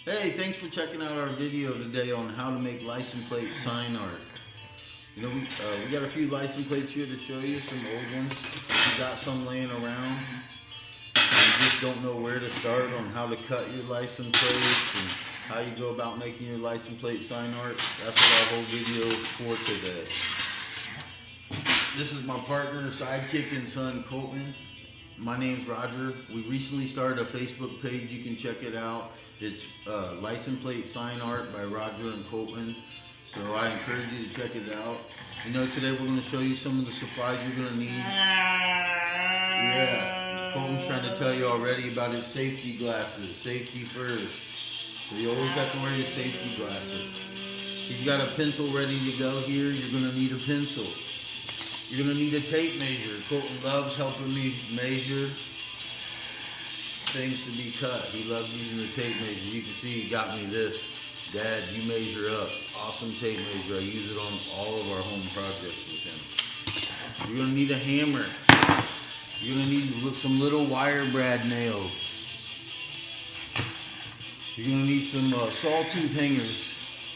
Hey, thanks for checking out our video today on how to make license plate sign art. You know, we got a few license plates here to show you, some old ones. We got some laying around. You just don't know where to start on how to cut your license plates and how you go about making your license plate sign art. That's what our whole video is for today. This is my partner, sidekick, and son, Colton. My name's Roger. We recently started a Facebook page. You can check it out. It's License Plate Sign Art by Roger and Colton. So I encourage you to check it out. You know, today we're going to show you some of the supplies you're going to need. Yeah, Colton's trying to tell you already about his safety glasses. Safety first. So you always have to wear your safety glasses. He's got a pencil ready to go here. You're going to need a pencil. You're going to need a tape measure. Colton loves helping me measure things to be cut. He loves using the tape measure. You can see he got me this. Dad, you measure up. Awesome tape measure. I use it on all of our home projects with him. You're going to need a hammer. You're going to need some little wire brad nails. You're going to need some sawtooth hangers,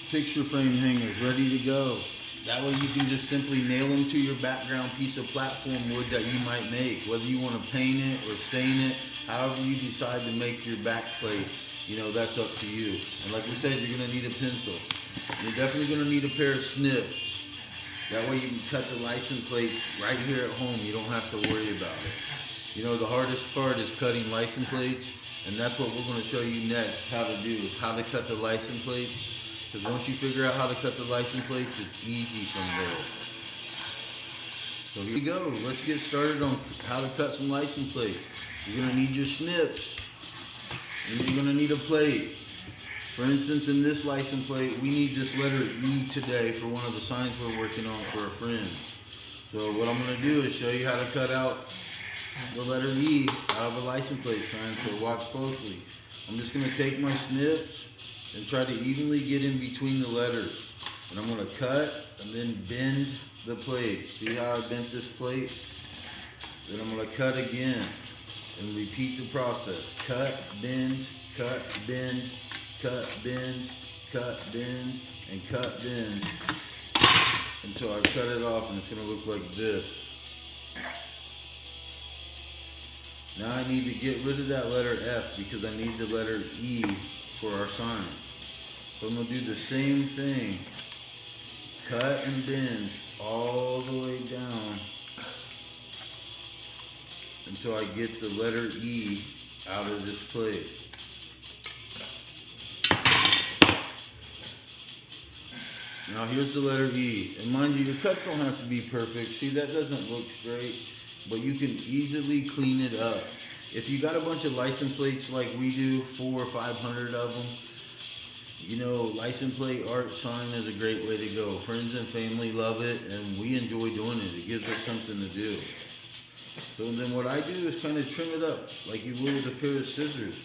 picture frame hangers ready to go. That way you can just simply nail them to your background piece of platform wood that you might make. Whether you want to paint it or stain it, however you decide to make your back plate, you know, that's up to you. And like we said, you're going to need a pencil. You're definitely going to need a pair of snips. That way you can cut the license plates right here at home. You don't have to worry about it. You know, the hardest part is cutting license plates, and that's what we're going to show you next how to do, is how to cut the license plates. Because once you figure out how to cut the license plates, it's easy from there. So here we go. Let's get started on how to cut some license plates. You're going to need your snips. And you're going to need a plate. For instance, in this license plate, we need this letter E today for one of the signs we're working on for a friend. So what I'm going to do is show you how to cut out the letter E out of a license plate sign, so watch closely. I'm just going to take my snips and try to evenly get in between the letters. And I'm going to cut and then bend the plate. See how I bent this plate? Then I'm going to cut again and repeat the process. Cut, bend, cut, bend, cut, bend, cut, bend, and cut, bend until I cut it off, and it's going to look like this. Now I need to get rid of that letter F because I need the letter E for our sign. So I'm going to do the same thing. Cut and bend all the way down until I get the letter E out of this plate. Now here's the letter E. And mind you, your cuts don't have to be perfect. See, that doesn't look straight, but you can easily clean it up. If you got a bunch of license plates like we do, 400 or 500 of them, you know, license plate art sign is a great way to go. Friends and family love it, and we enjoy doing it. It gives us something to do. So then what I do is kind of trim it up like you would with a pair of scissors.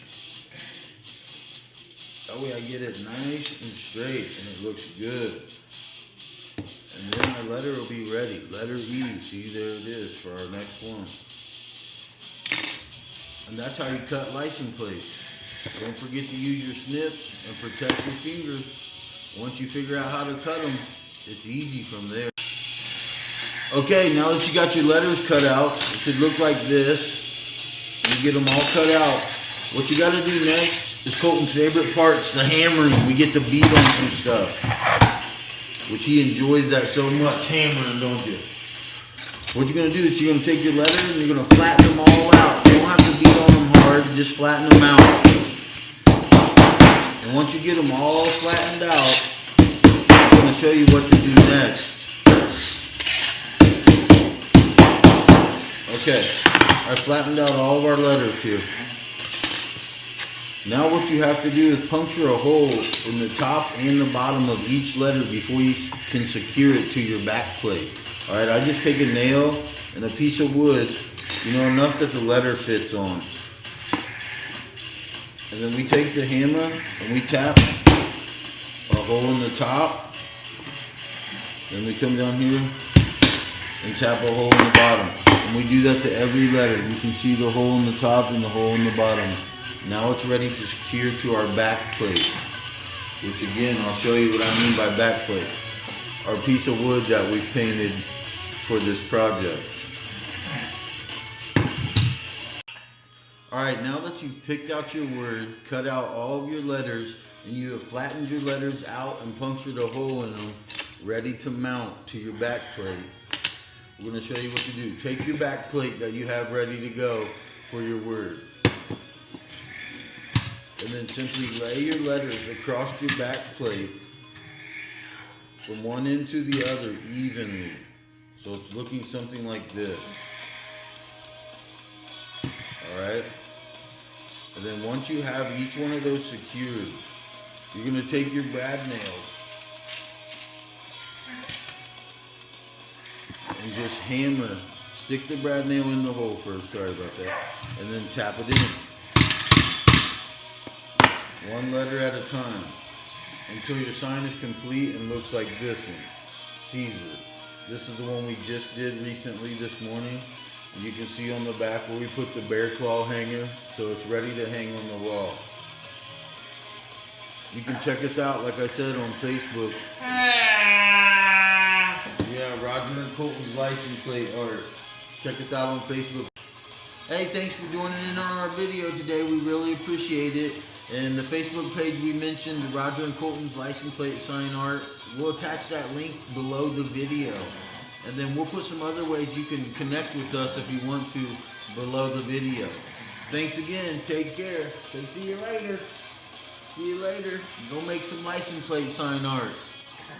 That way I get it nice and straight and it looks good. And then my letter will be ready. Letter E. See, there it is for our next one. And that's how you cut license plates. Don't forget to use your snips and protect your fingers. Once you figure out how to cut them, it's easy from there. Okay, now that you got your letters cut out, it should look like this. You get them all cut out. What you got to do next is Colton's favorite parts, the hammering. We get to beat on some stuff, which he enjoys that so much, hammering, don't you? What you're going to do is you're going to take your letters and you're going to flatten them all out. You don't have to beat on them hard, just flatten them out. And once you get them all flattened out, I'm going to show you what to do next. Okay, I flattened out all of our letters here. Now what you have to do is puncture a hole in the top and the bottom of each letter before you can secure it to your back plate. Alright, I just take a nail and a piece of wood, you know, enough that the letter fits on. And then we take the hammer and we tap a hole in the top. Then we come down here and tap a hole in the bottom. And we do that to every letter. You can see the hole in the top and the hole in the bottom. Now it's ready to secure to our back plate, which again, I'll show you what I mean by back plate. Our piece of wood that we've painted for this project. Alright, now that you've picked out your word, cut out all of your letters, and you have flattened your letters out and punctured a hole in them, ready to mount to your back plate, we're going to show you what to do. Take your back plate that you have ready to go for your word, and then simply lay your letters across your back plate from one end to the other evenly. So it's looking something like this. Alright? And then once you have each one of those secured, you're going to take your brad nails and just hammer, stick the brad nail in the hole first, sorry about that, and then tap it in. One letter at a time until your sign is complete and looks like this one, Caesar. This is the one we just did recently this morning. You can see on the back where we put the bear claw hanger, so it's ready to hang on the wall. You can check us out, like I said, on Facebook. Yeah, Roger and Colton's license plate art. Check us out on Facebook. Hey, thanks for joining in on our video today. We really appreciate it. And the Facebook page we mentioned, Roger and Colton's license plate sign art, we'll attach that link below the video. And then we'll put some other ways you can connect with us if you want to below the video. Thanks again. Take care. So see you later. See you later. Go make some license plate sign art.